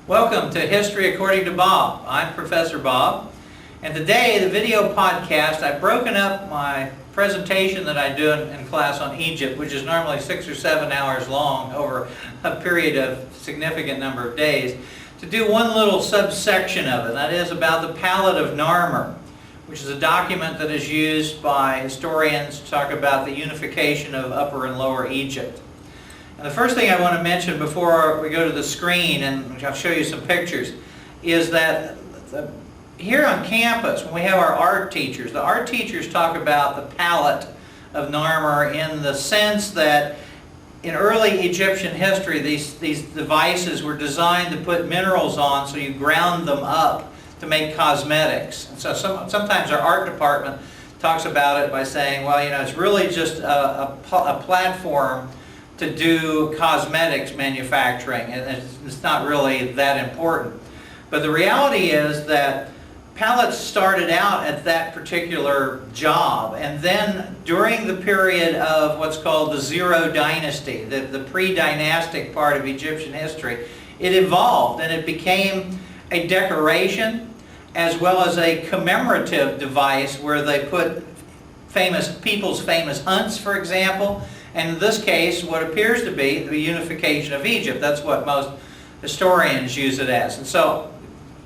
Welcome to History According to Bob. I'm Professor Bob, and today the video podcast, I've broken up my presentation that I do in class on Egypt, which is normally 6 or 7 hours long over a period of significant number of days, to do one little subsection of it, and that is about the Palette of Narmer, which is a document that is used by historians to talk about the unification of Upper and Lower Egypt. And the first thing I want to mention before we go to the screen, and I'll show you some pictures, is that here on campus, when we have our art teachers, the art teachers talk about the palette of Narmer in the sense that in early Egyptian history, these devices were designed to put minerals on, so you ground them up to make cosmetics. And so sometimes our art department talks about it by saying, well, you know, it's really just a platform to do cosmetics manufacturing, and it's not really that important. But the reality is that palettes started out at that particular job, and then during the period of what's called the Zero Dynasty, the Pre-Dynastic part of Egyptian history, it evolved and it became a decoration as well as a commemorative device where they put people's famous hunts, for example. And in this case, what appears to be the unification of Egypt. That's what most historians use it as. And so,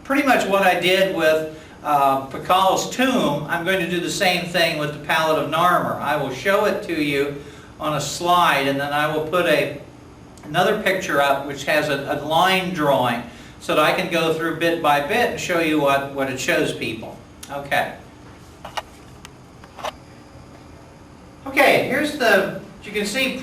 pretty much what I did with Pakal's tomb, I'm going to do the same thing with the Palette of Narmer. I will show it to you on a slide, and then I will put another picture up which has a line drawing so that I can go through bit by bit and show you what it shows people. Okay. Okay, here's you can see the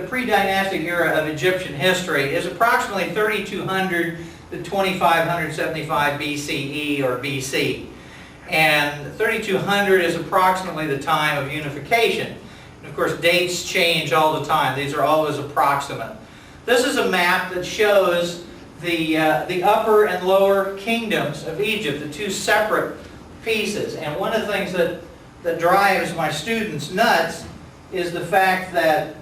Pre-Dynastic era of Egyptian history is approximately 3200 to 2575 BCE or BC. And 3200 is approximately the time of unification. And of course, dates change all the time. These are always approximate. This is a map that shows the upper and lower kingdoms of Egypt, the two separate pieces. And one of the things that drives my students nuts is the fact that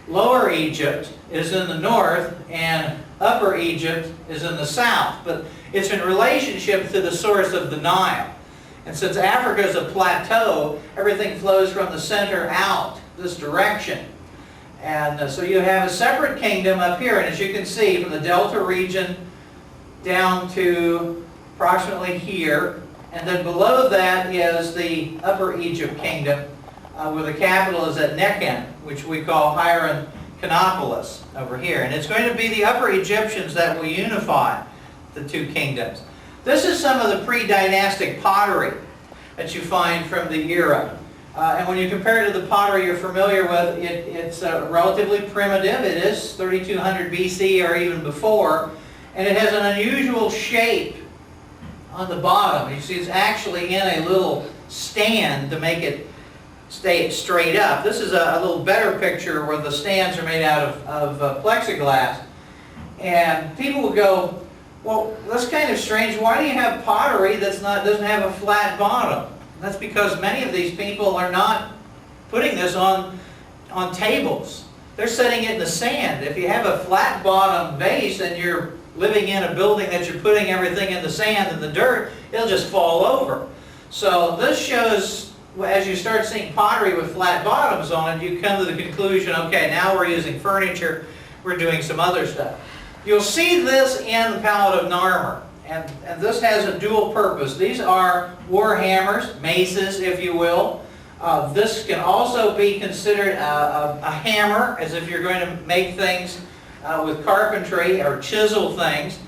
Lower Egypt is in the north and Upper Egypt is in the south. But it's in relationship to the source of the Nile. And since Africa is a plateau, everything flows from the center out this direction. And so you have a separate kingdom up here. And as you can see, from the Delta region down to approximately here. And then below that is the Upper Egypt kingdom, where the capital is at Nekhen, which we call Hierakonpolis over here. And it's going to be the Upper Egyptians that will unify the two kingdoms. This is some of the pre-dynastic pottery that you find from the era. And when you compare it to the pottery you're familiar with, it's relatively primitive. It is 3200 BC or even before. And it has an unusual shape on the bottom. You see it's actually in a little stand to make it stay straight up. This is a little better picture where the stands are made out of plexiglass. And people will go, well, that's kind of strange. Why do you have pottery that doesn't have a flat bottom? And that's because many of these people are not putting this on tables. They're setting it in the sand. If you have a flat bottom base and you're living in a building that you're putting everything in the sand and the dirt, it'll just fall over. So this shows, as you start seeing pottery with flat bottoms on it, you come to the conclusion, okay, now we're using furniture, we're doing some other stuff. You'll see this in the Palette of Narmer, and this has a dual purpose. These are war hammers, maces, if you will. This can also be considered a hammer, as if you're going to make things with carpentry or chisel things.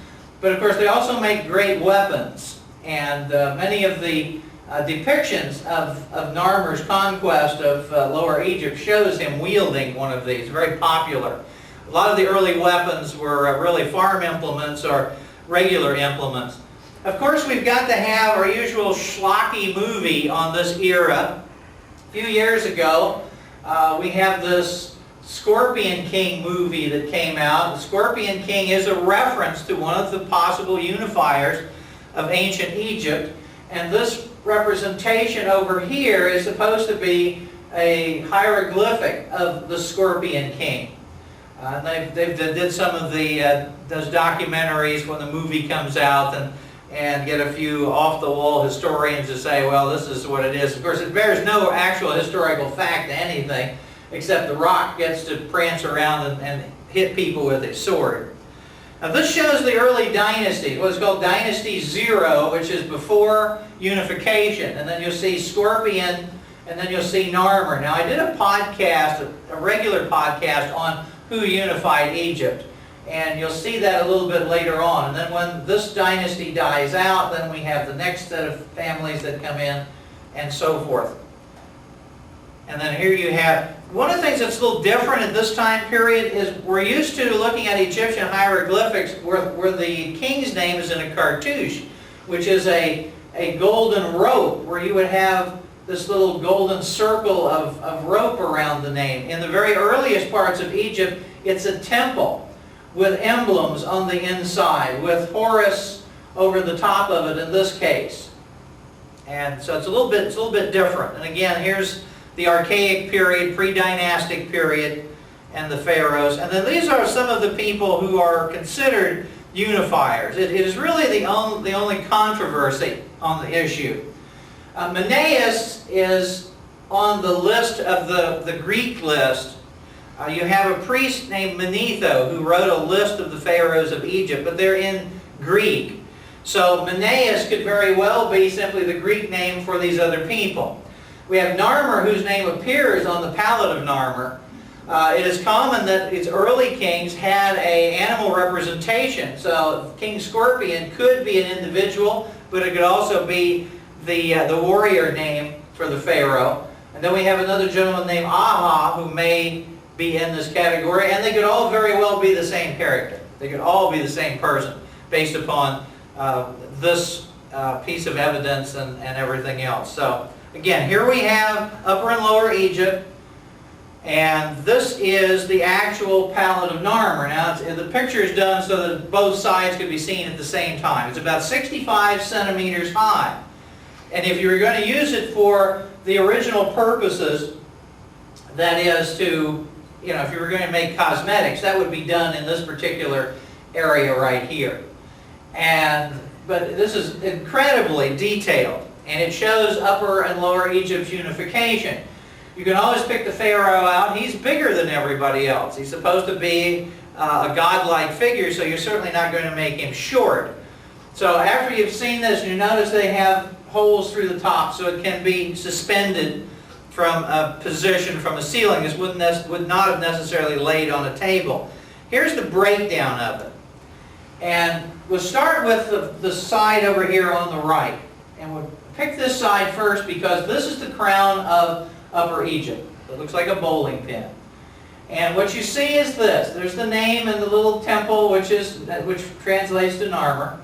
But of course, they also make great weapons, and many of the depictions of Narmer's conquest of Lower Egypt shows him wielding one of these, very popular. A lot of the early weapons were really farm implements or regular implements. Of course, we've got to have our usual schlocky movie on this era. A few years ago, we have this Scorpion King movie that came out. The Scorpion King is a reference to one of the possible unifiers of ancient Egypt. And this representation over here is supposed to be a hieroglyphic of the Scorpion King. They did some of those documentaries when the movie comes out, and get a few off-the-wall historians to say, well, this is what it is. Of course, it bears no actual historical fact to anything, except the rock gets to prance around and hit people with its sword. Now this shows the early dynasties, what's called Dynasty 0, which is before unification. And then you'll see Scorpion, and then you'll see Narmer. Now I did a podcast, a regular podcast on who unified Egypt. And you'll see that a little bit later on. And then when this dynasty dies out, then we have the next set of families that come in, and so forth. And then here you have, one of the things that's a little different at this time period is we're used to looking at Egyptian hieroglyphics where the king's name is in a cartouche, which is a golden rope, where you would have this little golden circle of rope around the name. In the very earliest parts of Egypt, it's a temple with emblems on the inside, with Horus over the top of it in this case. And so it's a little bit different. And again, here's the Archaic period, Pre-Dynastic period, and the pharaohs. And then these are some of the people who are considered unifiers. It is really the only controversy on the issue. Menaeus is on the list of the Greek list. You have a priest named Manetho who wrote a list of the pharaohs of Egypt, but they're in Greek. So Menaeus could very well be simply the Greek name for these other people. We have Narmer, whose name appears on the palette of Narmer. It is common that its early kings had an animal representation. So King Scorpion could be an individual, but it could also be the warrior name for the pharaoh. And then we have another gentleman named Aha, who may be in this category, and they could all very well be the same character. They could all be the same person based upon this piece of evidence and everything else. So again, here we have Upper and Lower Egypt, and this is the actual palette of Narmer. Now the picture is done so that both sides could be seen at the same time. It's about 65 centimeters high, and if you were going to use it for the original purposes, that is to, if you were going to make cosmetics, that would be done in this particular area right here. But this is incredibly detailed, and it shows Upper and Lower Egypt's unification. You can always pick the pharaoh out. He's bigger than everybody else. He's supposed to be a godlike figure, so you're certainly not going to make him short. So after you've seen this, you notice they have holes through the top, so it can be suspended from a position from a ceiling. This would not have necessarily laid on a table. Here's the breakdown of it. And we'll start with the side over here on the right. And we'll pick this side first because this is the crown of Upper Egypt. It looks like a bowling pin. And what you see is this. There's the name and the little temple, which translates to Narmer.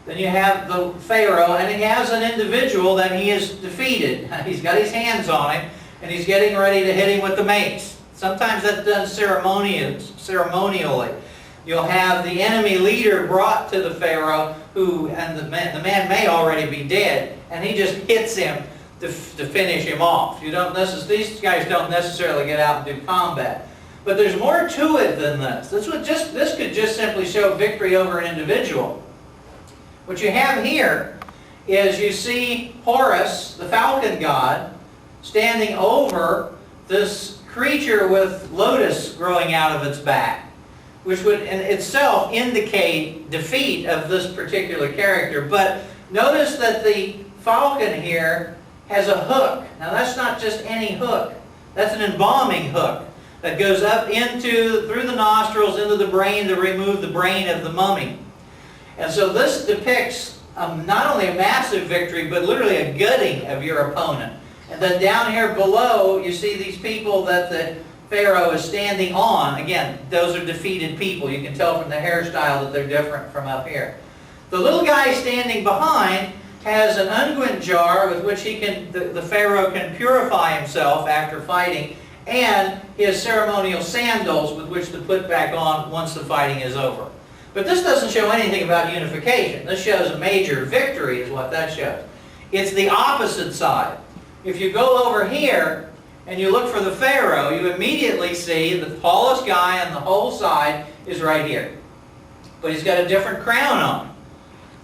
Then you have the pharaoh, and he has an individual that he has defeated. He's got his hands on him, and he's getting ready to hit him with the mace. Sometimes that's done ceremonially. You'll have the enemy leader brought to the pharaoh, and the man may already be dead, and he just hits him to finish him off. These guys don't necessarily get out and do combat. But there's more to it than this. This could just simply show victory over an individual. What you have here is you see Horus, the falcon god, standing over this creature with lotus growing out of its back, which would in itself indicate defeat of this particular character. But notice that the falcon here has a hook. Now that's not just any hook. That's an embalming hook that goes up through the nostrils into the brain to remove the brain of the mummy. And so this depicts not only a massive victory, but literally a gutting of your opponent. And then down here below, you see these people that the pharaoh is standing on. Again, those are defeated people. You can tell from the hairstyle that they're different from up here. The little guy standing behind has an unguent jar with which the pharaoh can purify himself after fighting, and his ceremonial sandals with which to put back on once the fighting is over. But this doesn't show anything about unification. This shows a major victory is what that shows. It's the opposite side. If you go over here and you look for the Pharaoh, you immediately see the tallest guy on the whole side is right here. But he's got a different crown on.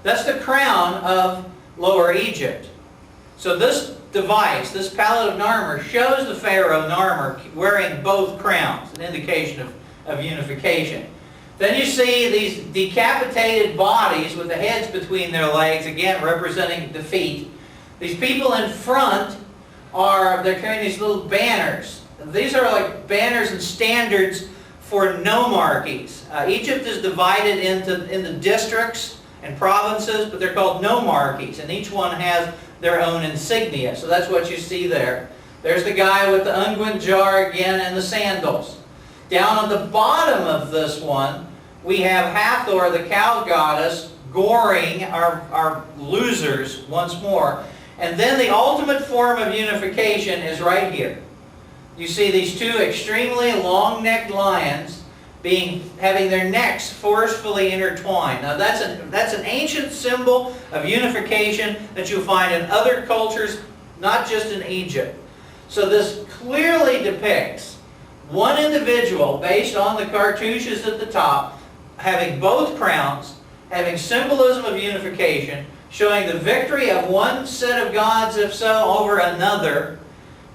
That's the crown of Lower Egypt. So this device, this palette of Narmer, shows the Pharaoh Narmer wearing both crowns, an indication of unification. Then you see these decapitated bodies with the heads between their legs, again representing defeat. These people in front they're carrying these little banners. These are like banners and standards for nomarchies. Egypt is divided into districts and provinces, but they're called nomarchies, and each one has their own insignia. So that's what you see there. There's the guy with the unguent jar again and the sandals. Down on the bottom of this one, we have Hathor, the cow goddess, goring our losers once more. And then the ultimate form of unification is right here. You see these two extremely long-necked lions having their necks forcefully intertwined. Now that's an ancient symbol of unification that you'll find in other cultures, not just in Egypt. So this clearly depicts one individual, based on the cartouches at the top, having both crowns, having symbolism of unification, showing the victory of one set of gods, if so, over another.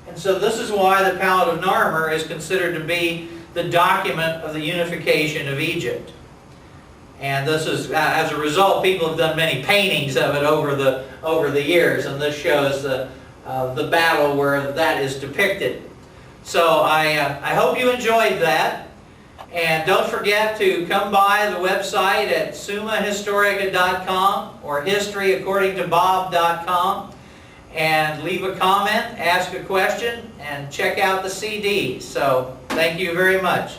And so this is why the Palette of Narmer is considered to be the document of the unification of Egypt. And this is, as a result, people have done many paintings of it over the years, and this shows the battle where that is depicted. So I hope you enjoyed that. And don't forget to come by the website at summahistorica.com or historyaccordingtobob.com and leave a comment, ask a question, and check out the CD. So thank you very much.